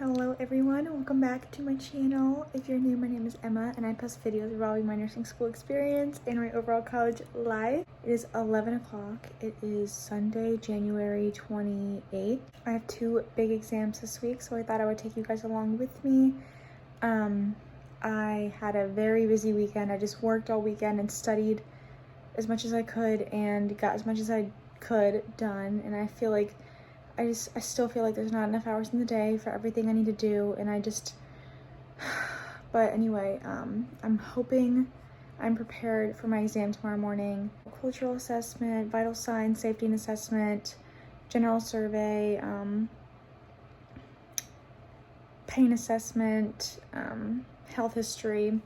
Hello everyone, welcome back to my channel. If you're new, my name is Emma and I post videos revolving my nursing school experience and my overall college life. It is 11 o'clock. It is Sunday, January 28th. I have 2 big exams this week, so I thought I would take you guys along with me. I had a very busy weekend. I just worked all weekend and studied as much as I could and got as much as I could done, and I feel like I still feel like there's not enough hours in the day for everything I need to do, and but anyway, I'm hoping I'm prepared for my exam tomorrow morning. Cultural assessment, vital signs, safety and assessment, general survey, pain assessment, health history.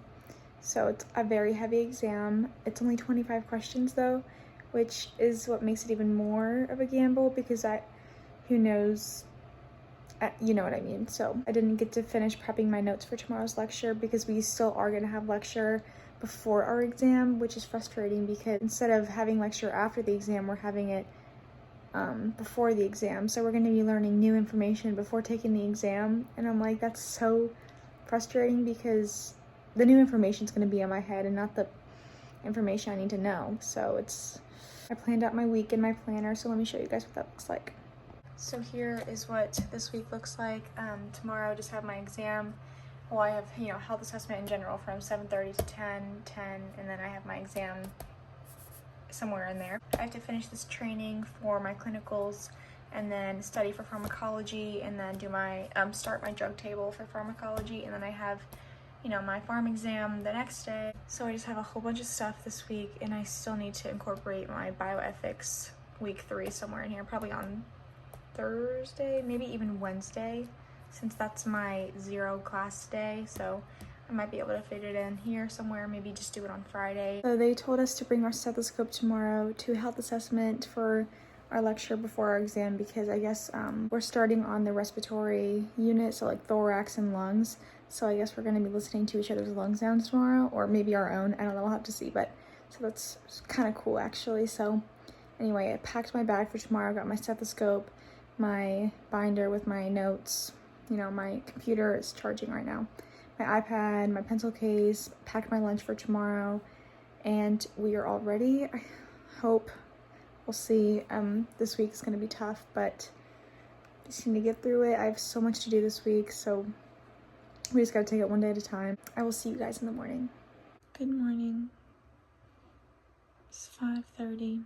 So it's a very heavy exam. It's only 25 questions though, which is what makes it even more of a gamble because who knows, you know what I mean. So I didn't get to finish prepping my notes for tomorrow's lecture because we still are going to have lecture before our exam, which is frustrating because instead of having lecture after the exam, we're having it before the exam. So we're going to be learning new information before taking the exam, and I'm like, that's so frustrating because the new information is going to be in my head and not the information I need to know. So I planned out my week in my planner, so let me show you guys what that looks like. So here is what this week looks like. Tomorrow I just have my exam. Well, I have, health assessment in general from 7:30 to 10, and then I have my exam somewhere in there. I have to finish this training for my clinicals and then study for pharmacology and then do my, start my drug table for pharmacology, and then I have, my pharm exam the next day. So I just have a whole bunch of stuff this week, and I still need to incorporate my bioethics week 3 somewhere in here, probably on Thursday, maybe even Wednesday, since that's my 0 class day, so I might be able to fit it in here somewhere, maybe just do it on Friday. So they told us to bring our stethoscope tomorrow to health assessment for our lecture before our exam because I guess we're starting on the respiratory unit, so like thorax and lungs, so I guess we're going to be listening to each other's lung sounds tomorrow, or maybe our own, I don't know, we'll have to see, but so that's kind of cool actually. So anyway, I packed my bag for tomorrow, got my stethoscope, my binder with my notes, my computer is charging right now, my iPad, my pencil case, packed my lunch for tomorrow, and we are all ready. I hope, we'll see. This week's gonna be tough, but I just need to get through it. I have so much to do this week, so we just gotta take it one day at a time. I will see you guys in the morning. Good morning. It's 5:30.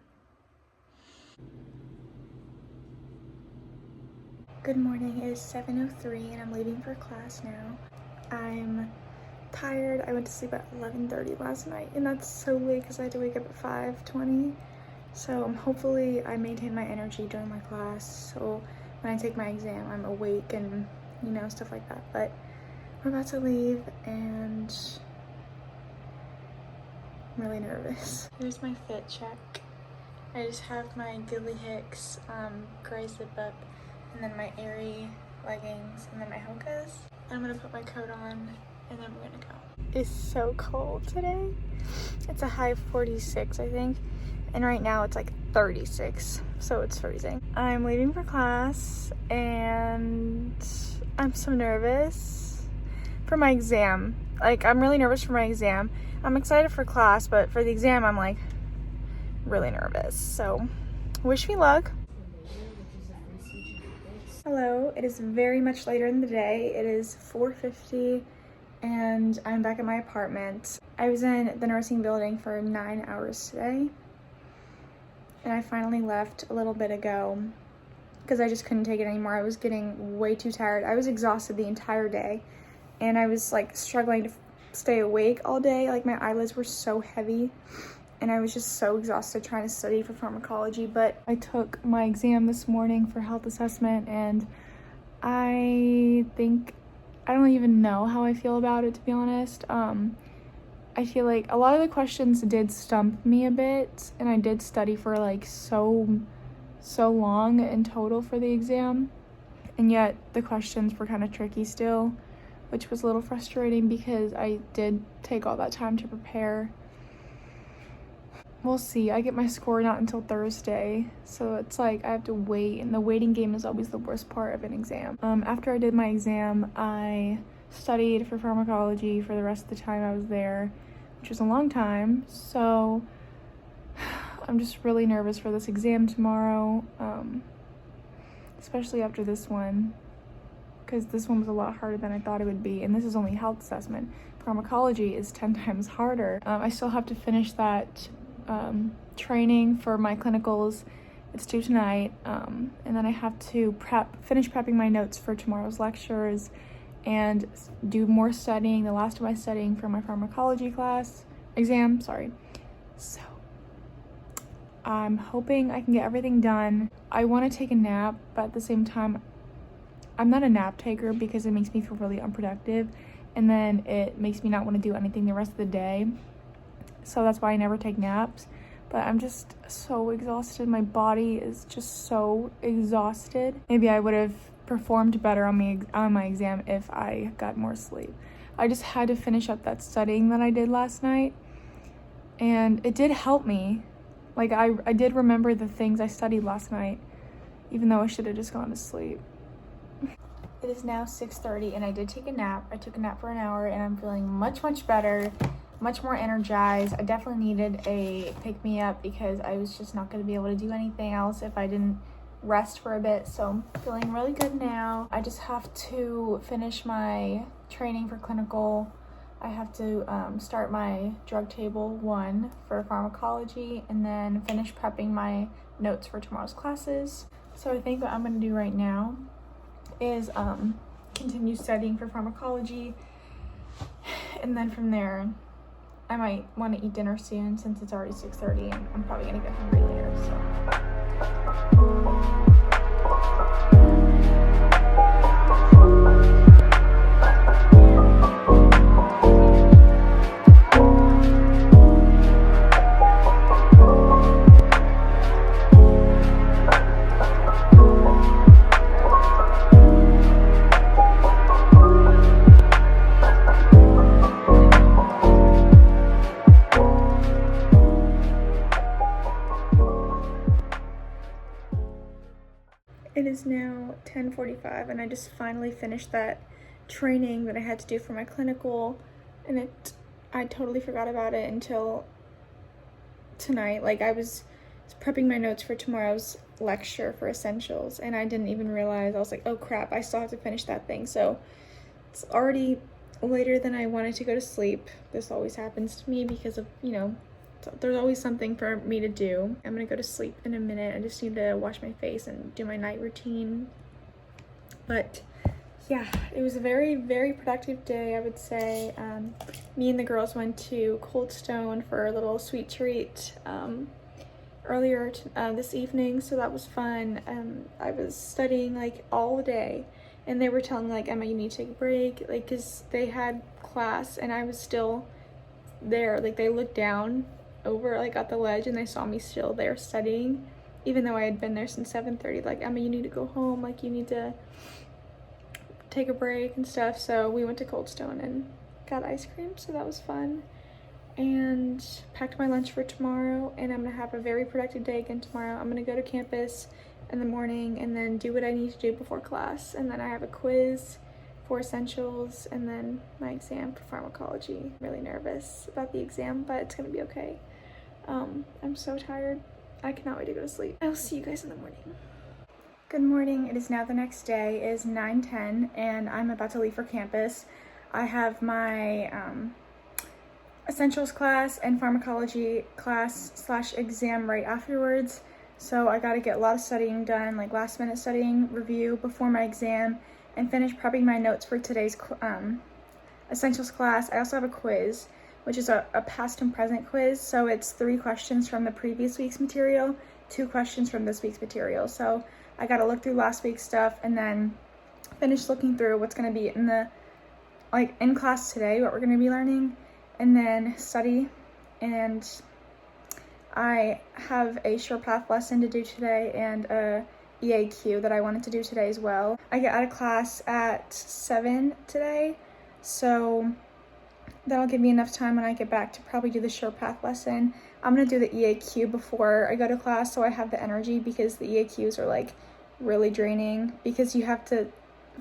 Good morning, it is 7:03 and I'm leaving for class now. I'm tired. I went to sleep at 11:30 last night, and that's so late because I had to wake up at 5:20. So hopefully I maintain my energy during my class, so when I take my exam I'm awake and stuff like that. But we're about to leave and I'm really nervous. Here's my fit check. I just have my Gilly Hicks gray zip up, and then my Aerie leggings, and then my Hokas. I'm gonna put my coat on, and then we're gonna go. It's so cold today. It's a high of 46, I think, and right now it's like 36, so it's freezing. I'm leaving for class, and I'm so nervous for my exam. Like, I'm really nervous for my exam. I'm excited for class, but for the exam, I'm like really nervous. So, wish me luck. Hello, it is very much later in the day. It is 4:50 and I'm back at my apartment. I was in the nursing building for 9 hours today, and I finally left a little bit ago because I just couldn't take it anymore. I was getting way too tired. I was exhausted the entire day, and I was like struggling to stay awake all day. Like, my eyelids were so heavy and I was just so exhausted trying to study for pharmacology. But I took my exam this morning for health assessment, and I don't even know how I feel about it, to be honest. I feel like a lot of the questions did stump me a bit, and I did study for like so long in total for the exam, and yet the questions were kind of tricky still, which was a little frustrating because I did take all that time to prepare. we'll see. I get my score not until Thursday, so it's like I have to wait, and the waiting game is always the worst part of an exam. After I did my exam, I studied for pharmacology for the rest of the time I was there, which was a long time, so I'm just really nervous for this exam tomorrow, especially after this one, because this one was a lot harder than I thought it would be, and this is only health assessment. Pharmacology is 10 times harder. I still have to finish that training for my clinicals. It's due tonight, and then I have to finish prepping my notes for tomorrow's lectures and do more studying, the last of my studying for my pharmacology exam. So I'm hoping I can get everything done. I want to take a nap, but at the same time, I'm not a nap taker because it makes me feel really unproductive, and then it makes me not want to do anything the rest of the day. So that's why I never take naps. But I'm just so exhausted. My body is just so exhausted. Maybe I would have performed better on my exam if I got more sleep. I just had to finish up that studying that I did last night, and it did help me. Like, I did remember the things I studied last night, even though I should have just gone to sleep. It is now 6:30 and I did take a nap. I took a nap for an hour and I'm feeling much better, much more energized. I definitely needed a pick-me-up because I was just not going to be able to do anything else if I didn't rest for a bit. So I'm feeling really good now. I just have to finish my training for clinical. I have to start my drug table 1 for pharmacology and then finish prepping my notes for tomorrow's classes. So I think what I'm going to do right now is continue studying for pharmacology, and then from there I might want to eat dinner soon since it's already 6:30 and I'm probably going to get hungry later, so. It is now 10:45 and I just finally finished that training that I had to do for my clinical, and I totally forgot about it until tonight. Like, I was prepping my notes for tomorrow's lecture for essentials and I didn't even realize. I was like, oh crap, I still have to finish that thing. So it's already later than I wanted to go to sleep. This always happens to me because of, there's always something for me to do. I'm gonna go to sleep in a minute. I just need to wash my face and do my night routine. But yeah, it was a very productive day, I would say. Me and the girls went to Cold Stone for a little sweet treat earlier this evening, so that was fun. I was studying like all day, and they were telling me like, Emma, you need to take a break, like, because they had class and I was still there. Like, they looked down over like at the ledge and they saw me still there studying, even though I had been there since 7:30. Like, Emma, you need to go home, like, you need to take a break and stuff. So we went to Cold Stone and got ice cream, so that was fun, and packed my lunch for tomorrow, and I'm gonna have a very productive day again tomorrow. I'm gonna go to campus in the morning and then do what I need to do before class, and then I have a quiz for essentials and then my exam for pharmacology. I'm really nervous about the exam, but it's gonna be okay. I'm so tired. I cannot wait to go to sleep. I'll see you guys in the morning. Good morning. It is now the next day. It is 9:10 and I'm about to leave for campus. I have my essentials class and pharmacology class / exam right afterwards. So I got to get a lot of studying done, like last minute studying review before my exam, and finish prepping my notes for today's essentials class. I also have a quiz, which is a past and present quiz. So it's 3 questions from the previous week's material, 2 questions from this week's material. So I got to look through last week's stuff and then finish looking through what's going to be in class today, what we're going to be learning, and then study. And I have a short path lesson to do today and a EAQ that I wanted to do today as well. I get out of class at 7 today, so that'll give me enough time when I get back to probably do the short path lesson, I'm gonna do the EAQ before I go to class so I have the energy, because the EAQs are like really draining because you have to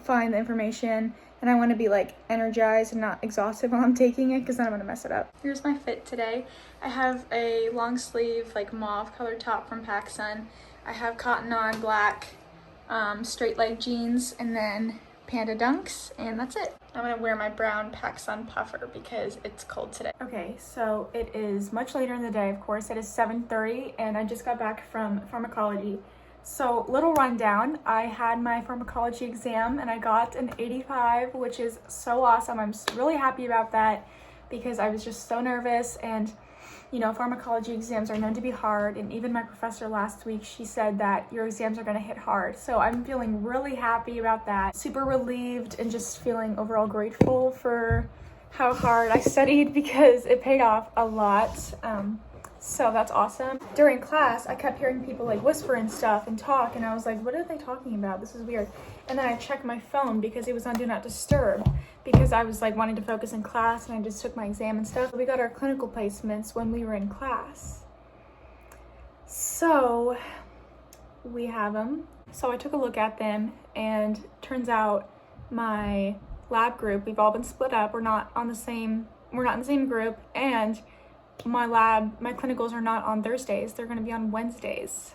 find the information, and I want to be like energized and not exhausted while I'm taking it, because then I'm gonna mess it up. Here's my fit today. I have a long sleeve like mauve colored top from PacSun. I have cotton on black straight leg jeans, and then Panda Dunks, and that's it. I'm gonna wear my brown PacSun puffer because it's cold today. Okay, so it is much later in the day, of course. It is 7:30 and I just got back from pharmacology. So little rundown, I had my pharmacology exam and I got an 85, which is so awesome. I'm really happy about that because I was just so nervous, and you know, pharmacology exams are known to be hard, and even my professor last week, she said that your exams are gonna hit hard. So I'm feeling really happy about that. Super relieved and just feeling overall grateful for how hard I studied because it paid off a lot. So that's awesome. During class, I kept hearing people like whisper and stuff and talk, and I was like, what are they talking about? This is weird. And then I checked my phone because it was on Do Not Disturb, because I was like wanting to focus in class, and I just took my exam and stuff. We got our clinical placements when we were in class. So we have them. So I took a look at them, and turns out my lab group, we've all been split up. We're not in the same group, and my clinicals are not on Thursdays. They're gonna be on Wednesdays.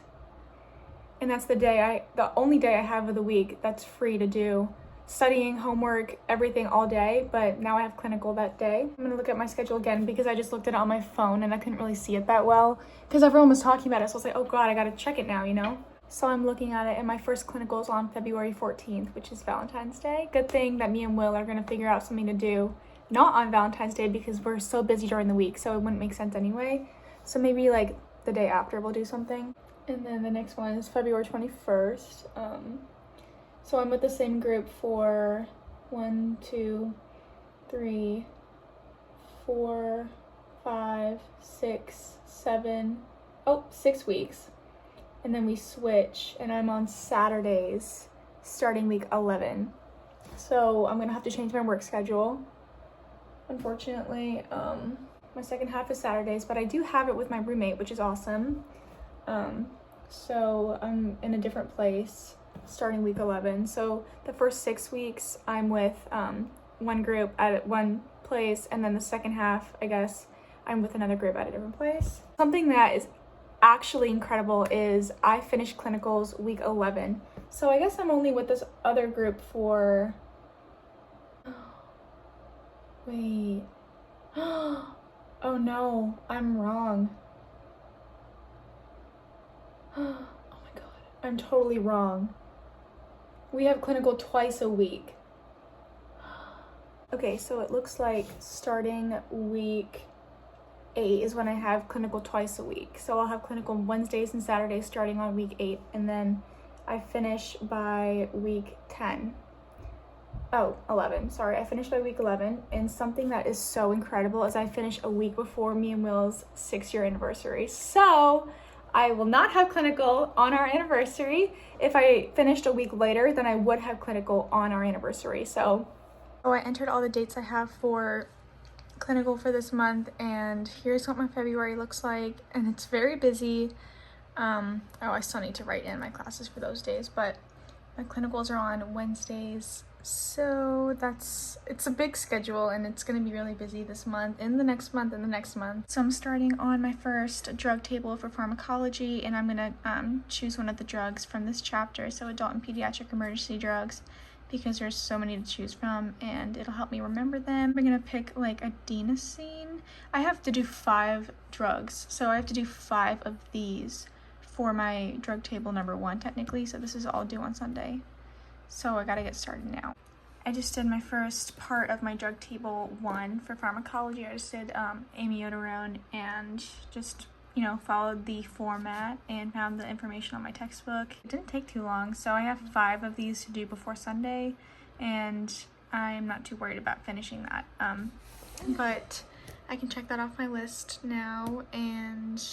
And that's the only day I have of the week that's free to do studying, homework, everything all day, but now I have clinical that day. I'm gonna look at my schedule again because I just looked at it on my phone and I couldn't really see it that well because everyone was talking about it. So I was like, oh God, I gotta check it now, you know? So I'm looking at it, and my first clinical is on February 14th, which is Valentine's Day. Good thing that me and Will are gonna figure out something to do not on Valentine's Day because we're so busy during the week, so it wouldn't make sense anyway. So maybe like the day after we'll do something. And then the next one is February 21st. So I'm with the same group for 1, 2, 3, 4, 5, 6, 7, 6 weeks. And then we switch, and I'm on Saturdays starting week 11. So I'm gonna have to change my work schedule. Unfortunately, my second half is Saturdays, but I do have it with my roommate, which is awesome. So I'm in a different place starting week 11. So the first 6 weeks I'm with one group at one place, and then the second half, I guess, I'm with another group at a different place. Something that is actually incredible is I finished clinicals week 11. So I guess I'm only with this other group for... Wait. Oh no, I'm wrong. Oh my God, I'm totally wrong. We have clinical twice a week. Okay, so it looks like starting week 8 is when I have clinical twice a week. So I'll have clinical Wednesdays and Saturdays starting on week 8, and then I finish by week 11. Sorry, I finished by week 11, and something that is so incredible is I finished a week before me and Will's 6-year anniversary. So I will not have clinical on our anniversary. If I finished a week later, then I would have clinical on our anniversary. So I entered all the dates I have for clinical for this month, and here's what my February looks like, and it's very busy. I still need to write in my classes for those days, but my clinicals are on Wednesdays. So it's a big schedule, and it's going to be really busy this month and the next month and the next month. So I'm starting on my first drug table for pharmacology, and I'm going to choose one of the drugs from this chapter, so adult and pediatric emergency drugs, because there's so many to choose from, and it'll help me remember them. We're going to pick like adenosine. I have to do 5 drugs, so I have to do 5 of these for my drug table number 1 technically, so this is all due on Sunday. So I gotta get started now. I just did my first part of my drug table 1 for pharmacology. I just did amiodarone and just, followed the format and found the information on my textbook. It didn't take too long, so I have 5 of these to do before Sunday, and I'm not too worried about finishing that. But I can check that off my list now, and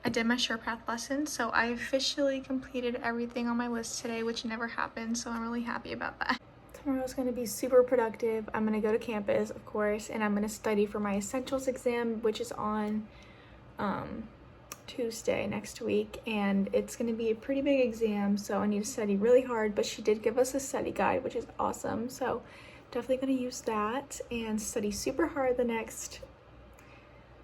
I did my SurePath lesson, so I officially completed everything on my list today, which never happened, so I'm really happy about that. Tomorrow's going to be super productive. I'm going to go to campus, of course, and I'm going to study for my essentials exam, which is on Tuesday next week, and it's going to be a pretty big exam, so I need to study really hard, but she did give us a study guide, which is awesome, so definitely going to use that and study super hard the next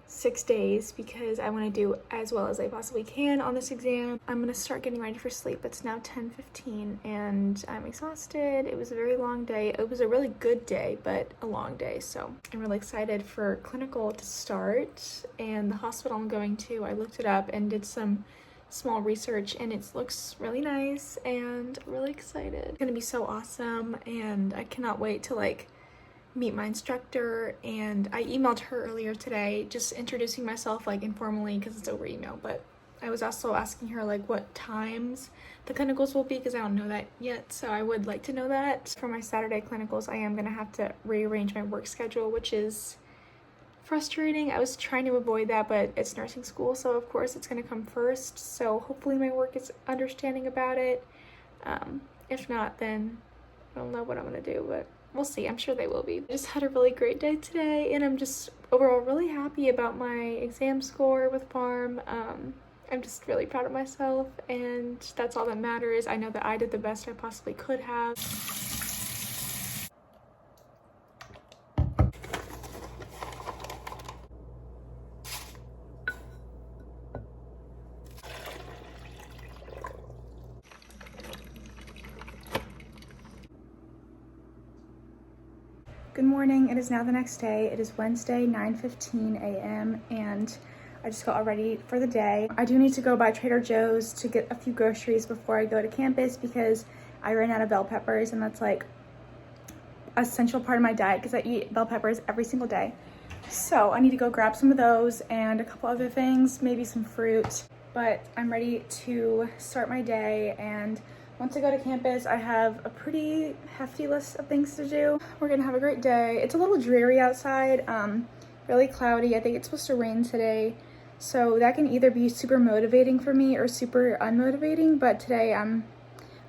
6 days because I want to do as well as I possibly can on this exam. I'm going to start getting ready for sleep. It's now 10:15 and I'm exhausted. It was a very long day. It was a really good day, but a long day. So I'm really excited for clinical to start, and the hospital I'm going to, I looked it up and did some small research, and it looks really nice and really excited. It's going to be so awesome, and I cannot wait to meet my instructor. And I emailed her earlier today just introducing myself informally because it's over email, but I was also asking her what times the clinicals will be because I don't know that yet, so I would like to know that. For my Saturday clinicals, I am going to have to rearrange my work schedule, which is frustrating. I was trying to avoid that, but it's nursing school, so of course it's going to come first, so hopefully my work is understanding about it. If not, then I don't know what I'm going to do, but we'll see. I'm sure they will be. I just had a really great day today, and I'm just overall really happy about my exam score with Pharm. I'm just really proud of myself, and that's all that matters. I know that I did the best I possibly could have. Good morning. It is now the next day. It is Wednesday, 9:15 a.m. and I just got all ready for the day. I do need to go by Trader Joe's to get a few groceries before I go to campus because I ran out of bell peppers, and that's an essential part of my diet because I eat bell peppers every single day. So I need to go grab some of those and a couple other things, maybe some fruit. But I'm ready to start my day, and once I go to campus, I have a pretty hefty list of things to do. We're gonna have a great day. It's a little dreary outside, really cloudy. I think it's supposed to rain today. So that can either be super motivating for me or super unmotivating, but today I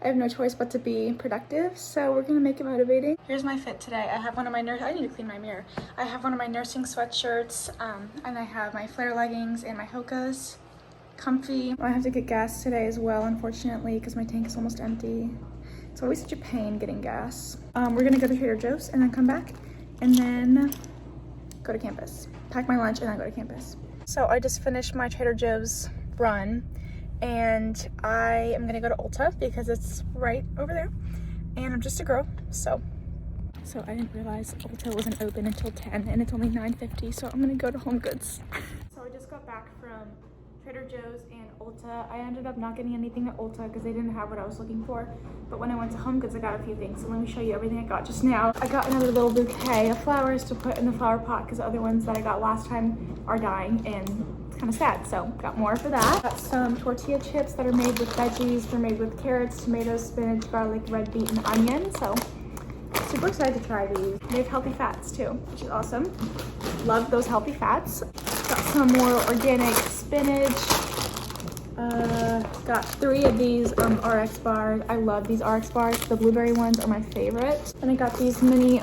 have no choice but to be productive, so we're gonna make it motivating. Here's my fit today. I have one of my I need to clean my mirror. I have one of my nursing sweatshirts, and I have my flare leggings and my Hokas. Comfy. I have to get gas today as well, unfortunately, because my tank is almost empty. It's always such a pain getting gas. We're gonna go to Trader Joe's and then come back and then go to campus. Pack my lunch and then go to campus. So I just finished my Trader Joe's run, and I am gonna go to Ulta because it's right over there, and I'm just a girl, so I didn't realize Ulta wasn't open until 10 and it's only 9:50, so I'm gonna go to Home Goods. So I just got back from Trader Joe's and Ulta. I ended up not getting anything at Ulta because they didn't have what I was looking for, but when I went to Home Goods I got a few things, so let me show you everything I got just now. I got another little bouquet of flowers to put in the flower pot because the other ones that I got last time are dying and it's kind of sad, so got more for that. Got some tortilla chips that are made with veggies. They're made with carrots, tomatoes, spinach, garlic, red beet, and onion, so super excited to try these. They have healthy fats too, which is awesome. Love those healthy fats. Got some more organic spinach. Got 3 of these RX bars. I love these RX bars. The blueberry ones are my favorite. And I got these mini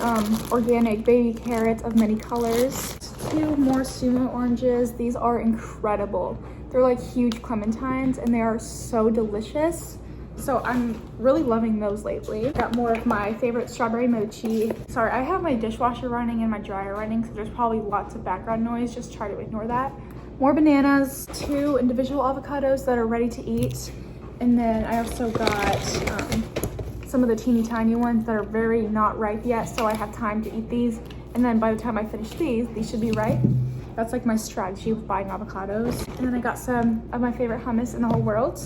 organic baby carrots of many colors. 2 more sumo oranges. These are incredible. They're like huge clementines and they are so delicious. So I'm really loving those lately. Got more of my favorite strawberry mochi. Sorry, I have my dishwasher running and my dryer running, so there's probably lots of background noise. Just try to ignore that. More bananas, 2 individual avocados that are ready to eat. And then I also got some of the teeny tiny ones that are very not ripe yet, so I have time to eat these. And then by the time I finish these should be ripe. That's like my strategy with buying avocados. And then I got some of my favorite hummus in the whole world.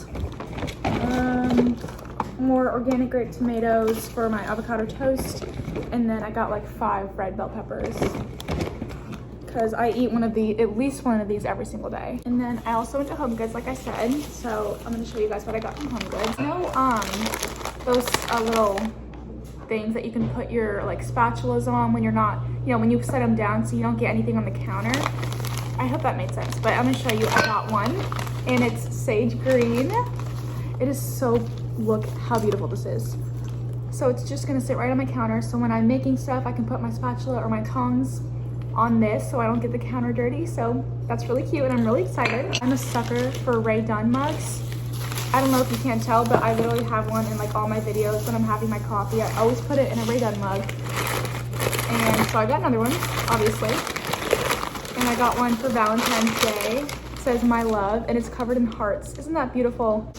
More organic grape tomatoes for my avocado toast, and then I got like 5 red bell peppers because I eat at least one of these every single day. And then I also went to Home Goods, like I said, so I'm gonna show you guys what I got from Home Goods. You know, those little things that you can put your spatulas on when you're not, when you set them down so you don't get anything on the counter. I hope that made sense, but I'm gonna show you. I got one, and it's sage green. It is so, look how beautiful this is. So it's just gonna sit right on my counter, so when I'm making stuff, I can put my spatula or my tongs on this so I don't get the counter dirty. So that's really cute and I'm really excited. I'm a sucker for Ray Dunn mugs. I don't know if you can't tell, but I literally have one in like all my videos when I'm having my coffee. I always put it in a Ray Dunn mug. And so I got another one, obviously. And I got one for Valentine's Day. It says my love and it's covered in hearts. Isn't that beautiful?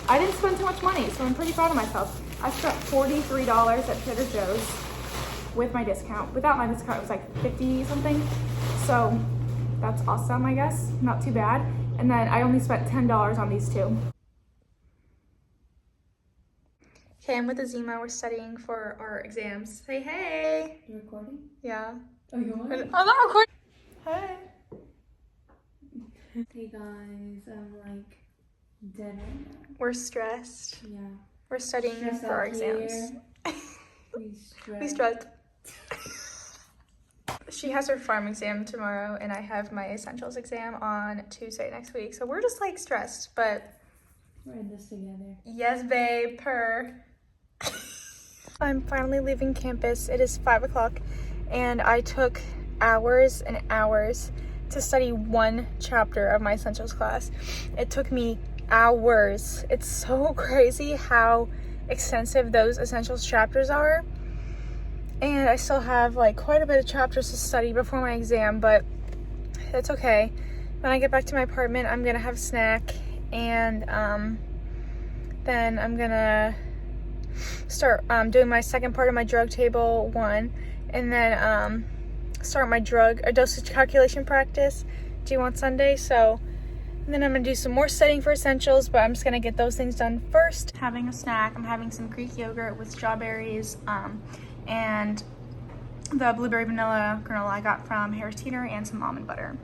I didn't spend too much money, so I'm pretty proud of myself. I spent $43 at Trader Joe's with my discount. Without my discount, it was like 50 something. So that's awesome, I guess. Not too bad. And then I only spent $10 on these two. Okay, I'm with Azima. We're studying for our exams. Say hey. You recording? Yeah. Oh, you are? I'm not recording. Hey. Hey guys, I'm like dead right now. We're stressed. Yeah. We're studying Stress for our out exams. We stressed. She has her pharm exam tomorrow and I have my essentials exam on Tuesday next week. So we're just like stressed, but we're in this together. Yes, babe, purr. I'm finally leaving campus. It is 5 o'clock and I took hours and hours to study one chapter of my essentials class. It took me hours. It's so crazy how extensive those essentials chapters are. And I still have like quite a bit of chapters to study before my exam, but it's okay. When I get back to my apartment, I'm gonna have a snack and then I'm gonna start doing my second part of my drug table 1 and then start my dosage calculation practice due on Sunday. So and then I'm gonna do some more studying for essentials, but I'm just gonna get those things done first. Having a snack, I'm having some Greek yogurt with strawberries and the blueberry vanilla granola I got from Harris Teeter and some almond butter.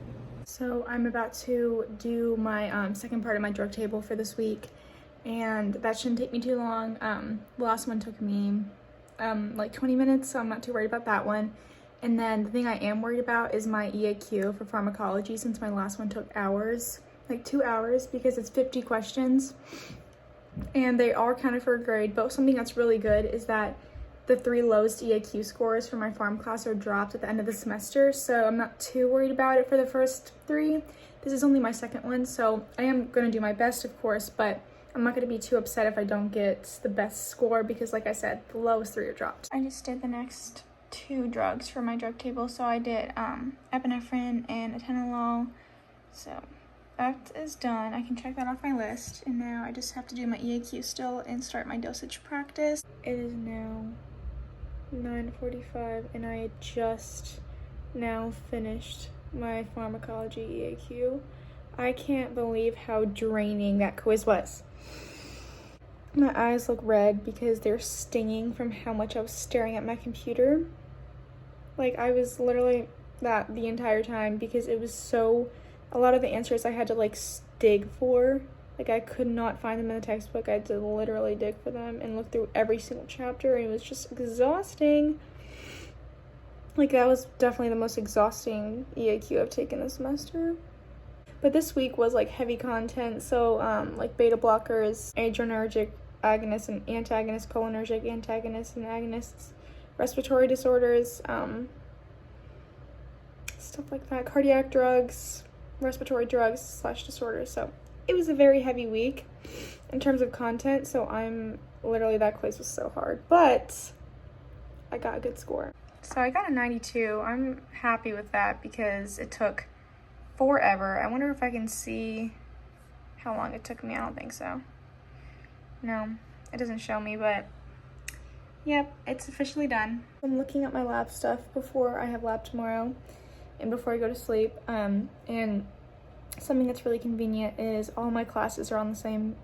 So I'm about to do my second part of my drug table for this week, and that shouldn't take me too long. The last one took me like 20 minutes, so I'm not too worried about that one. And then the thing I am worried about is my EAQ for pharmacology, since my last one took hours, like 2 hours, because it's 50 questions and they are counted for a grade. But something that's really good is that the 3 lowest EAQ scores for my pharm class are dropped at the end of the semester, so I'm not too worried about it for the first 3. This is only my second one, so I am going to do my best, of course, but I'm not going to be too upset if I don't get the best score because, like I said, the lowest 3 are dropped. I just did the next 2 drugs for my drug table, so I did epinephrine and atenolol, so that is done. I can check that off my list, and now I just have to do my EAQ still and start my dosage practice. It is now 9:45 and I had just now finished my pharmacology EAQ. I can't believe how draining that quiz was. My eyes look red because they're stinging from how much I was staring at my computer. Like, I was literally that the entire time because it was a lot of the answers I had to like dig for. Like, I could not find them in the textbook. I had to literally dig for them and look through every single chapter, and it was just exhausting. Like, that was definitely the most exhausting EAQ I've taken this semester. But this week was like heavy content, so like beta blockers, adrenergic agonists and antagonists, cholinergic antagonists and agonists, respiratory disorders, stuff like that, cardiac drugs, respiratory drugs / disorders. So it was a very heavy week in terms of content, so that quiz was so hard, but I got a good score. So I got a 92. I'm happy with that because it took forever. I wonder if I can see how long it took me. I don't think so. No, it doesn't show me, but yep, it's officially done. I'm looking at my lab stuff before I have lab tomorrow and before I go to sleep, and something that's really convenient is all my classes are on the same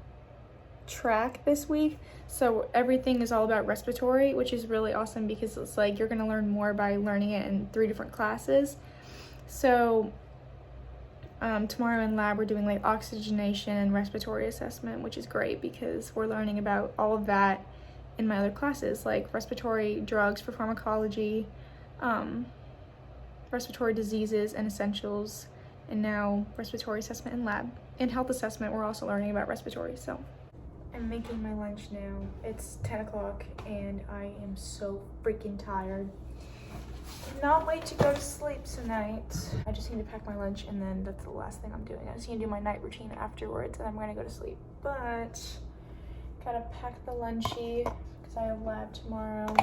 track this week, so everything is all about respiratory, which is really awesome because it's like you're going to learn more by learning it in 3 different classes. So tomorrow in lab we're doing like oxygenation and respiratory assessment, which is great because we're learning about all of that in my other classes, like respiratory drugs for pharmacology, respiratory diseases and essentials, and now respiratory assessment in lab. In health assessment, we're also learning about respiratory. So I'm making my lunch now. It's 10 o'clock and I am so freaking tired. Not wait to go to sleep tonight. I just need to pack my lunch and then that's the last thing I'm doing. I just need to do my night routine afterwards and I'm gonna go to sleep. But gotta pack the lunchie because I have lab tomorrow.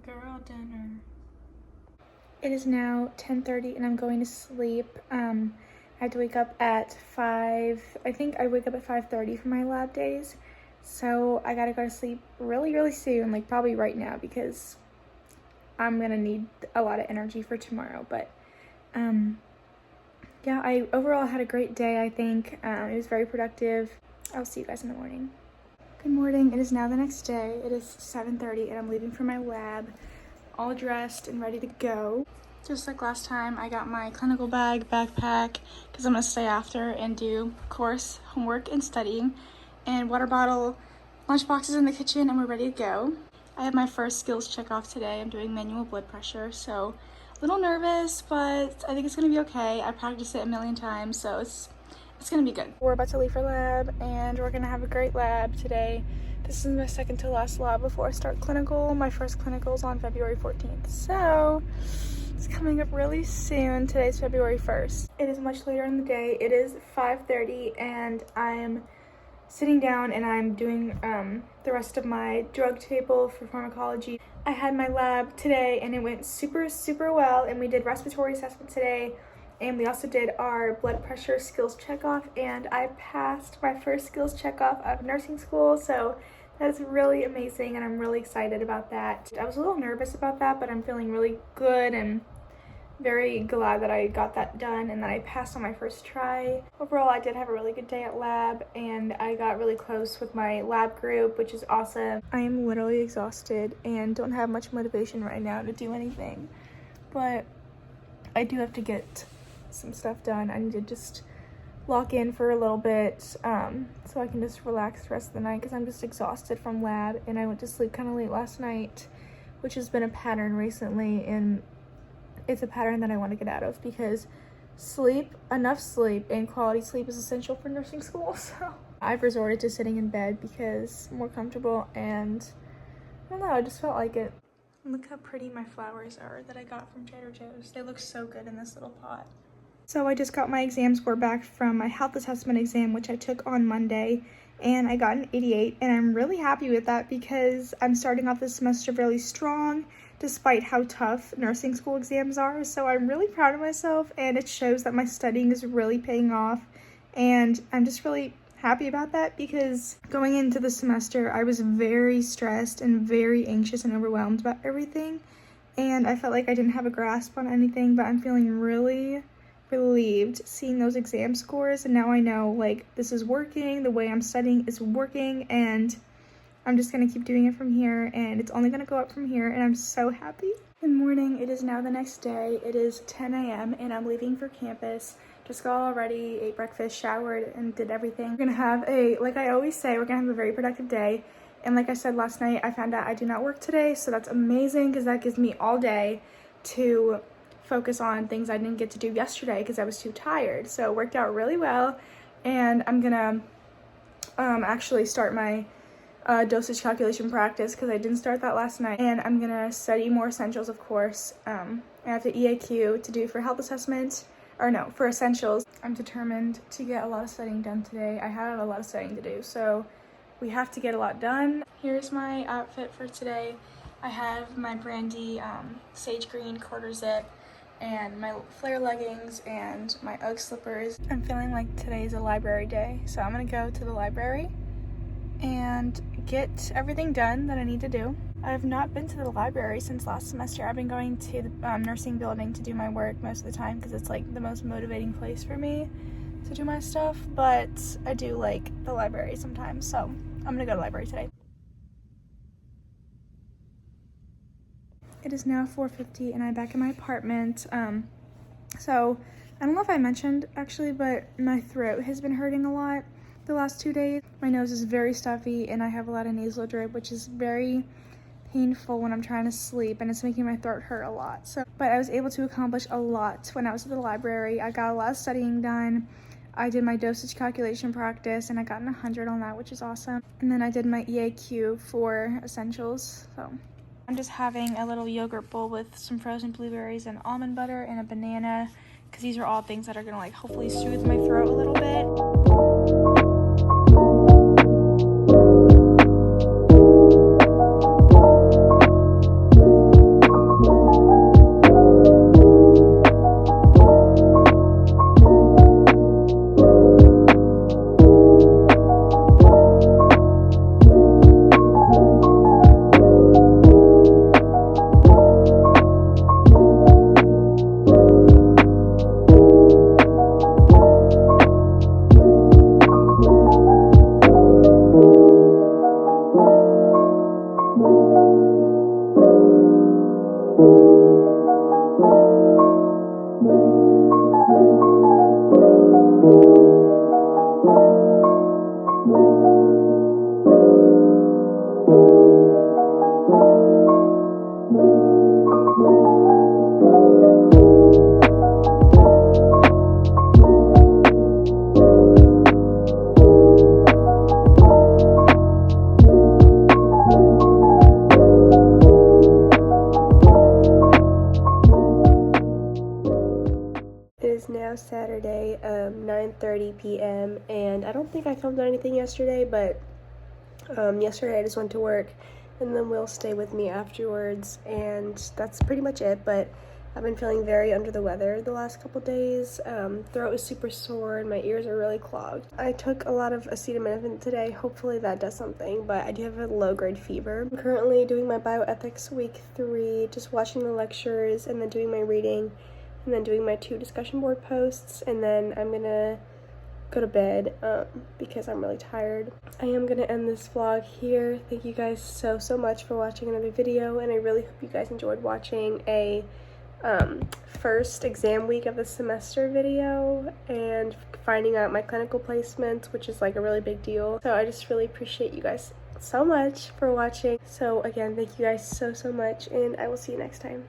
Girl dinner. It is now 10:30 and I'm going to sleep. I have to wake up at 5. I think I wake up at 5:30 for my lab days. So I gotta go to sleep really, really soon, like probably right now because I'm gonna need a lot of energy for tomorrow. But yeah, I overall had a great day, I think. It was very productive. I'll see you guys in the morning. Good morning. It is now the next day. It is 7:30 and I'm leaving for my lab, all dressed and ready to go. Just like last time, I got my clinical bag, backpack, because I'm gonna stay after and do course, homework, and studying, and water bottle, lunch boxes in the kitchen, and we're ready to go. I have my first skills check off today. I'm doing manual blood pressure, so a little nervous, but I think it's gonna be okay. I practiced it a million times, so it's gonna be good. We're about to leave for lab, and we're gonna have a great lab today. This is my second to last lab before I start clinical. My first clinical is on February 14th, so it's coming up really soon. Today's February 1st. It is much later in the day. It is 5:30 and I'm sitting down and I'm doing the rest of my drug table for pharmacology. I had my lab today and it went super, super well, and we did respiratory assessment today and we also did our blood pressure skills checkoff, and I passed my first skills checkoff of nursing school, so that's really amazing and I'm really excited about that. I was a little nervous about that, but I'm feeling really good and very glad that I got that done and that I passed on my first try. Overall, I did have a really good day at lab and I got really close with my lab group, which is awesome. I am literally exhausted and don't have much motivation right now to do anything, but I do have to get some stuff done. I need to just lock in for a little bit so I can just relax the rest of the night because I'm just exhausted from lab, and I went to sleep kind of late last night, which has been a pattern recently, and it's a pattern that I want to get out of because enough sleep and quality sleep is essential for nursing school. So I've resorted to sitting in bed because I'm more comfortable, and I don't know, I just felt like it. Look how pretty my flowers are that I got from Trader Joe's. They look so good in this little pot. So I just got my exam score back from my health assessment exam, which I took on Monday, and I got an 88, and I'm really happy with that because I'm starting off this semester really strong despite how tough nursing school exams are. So I'm really proud of myself, and it shows that my studying is really paying off, and I'm just really happy about that because going into the semester I was very stressed and very anxious and overwhelmed about everything, and I felt like I didn't have a grasp on anything, but I'm feeling really relieved seeing those exam scores, and now I know like this is working, the way I'm studying is working, and I'm just gonna keep doing it from here, and it's only gonna go up from here, and I'm so happy. Good morning. It is now the next day. It is 10 a.m. and I'm leaving for campus. Just got all ready, ate breakfast, showered, and did everything. We're gonna have like I always say, we're gonna have a very productive day. And like I said last night, I found out I do not work today, so that's amazing because that gives me all day to focus on things I didn't get to do yesterday because I was too tired. So it worked out really well, and I'm gonna actually start my dosage calculation practice because I didn't start that last night, and I'm gonna study more essentials, of course. I have the EAQ to do for health assessment, or no, for essentials. I'm determined to get a lot of studying done today. I have a lot of studying to do, so we have to get a lot done. Here's my outfit for today. I have my brandy sage green quarter zip and my flare leggings and my Ugg slippers. I'm feeling like today's a library day, so I'm gonna go to the library and get everything done that I need to do. I have not been to the library since last semester. I've been going to the nursing building to do my work most of the time because it's like the most motivating place for me to do my stuff, but I do like the library sometimes, so I'm gonna go to the library today. It is now 4:50 and I'm back in my apartment. So I don't know if I mentioned actually, but my throat has been hurting a lot the last 2 days. My nose is very stuffy and I have a lot of nasal drip, which is very painful when I'm trying to sleep, and it's making my throat hurt a lot. So, but I was able to accomplish a lot when I was at the library. I got a lot of studying done. I did my dosage calculation practice, and I got an 100 on that, which is awesome. And then I did my EAQ for essentials. So I'm just having a little yogurt bowl with some frozen blueberries and almond butter and a banana, because these are all things that are gonna like hopefully soothe my throat a little bit. It is now Saturday, 9:30 p.m. and I don't think I filmed anything yesterday, but yesterday I just went to work, and then Will stayed with me afterwards, and that's pretty much it. But I've been feeling very under the weather the last couple days. Throat is super sore and my ears are really clogged. I took a lot of acetaminophen today. Hopefully that does something, but I do have a low-grade fever. I'm currently doing my bioethics week 3, just watching the lectures and then doing my reading, and then doing my 2 discussion board posts, and then I'm gonna go to bed because I'm really tired. I am gonna end this vlog here. Thank you guys so much for watching another video, and I really hope you guys enjoyed watching a first exam week of the semester video and finding out my clinical placements, which is like a really big deal. So I just really appreciate you guys so much for watching. So again, thank you guys so much, and I will see you next time.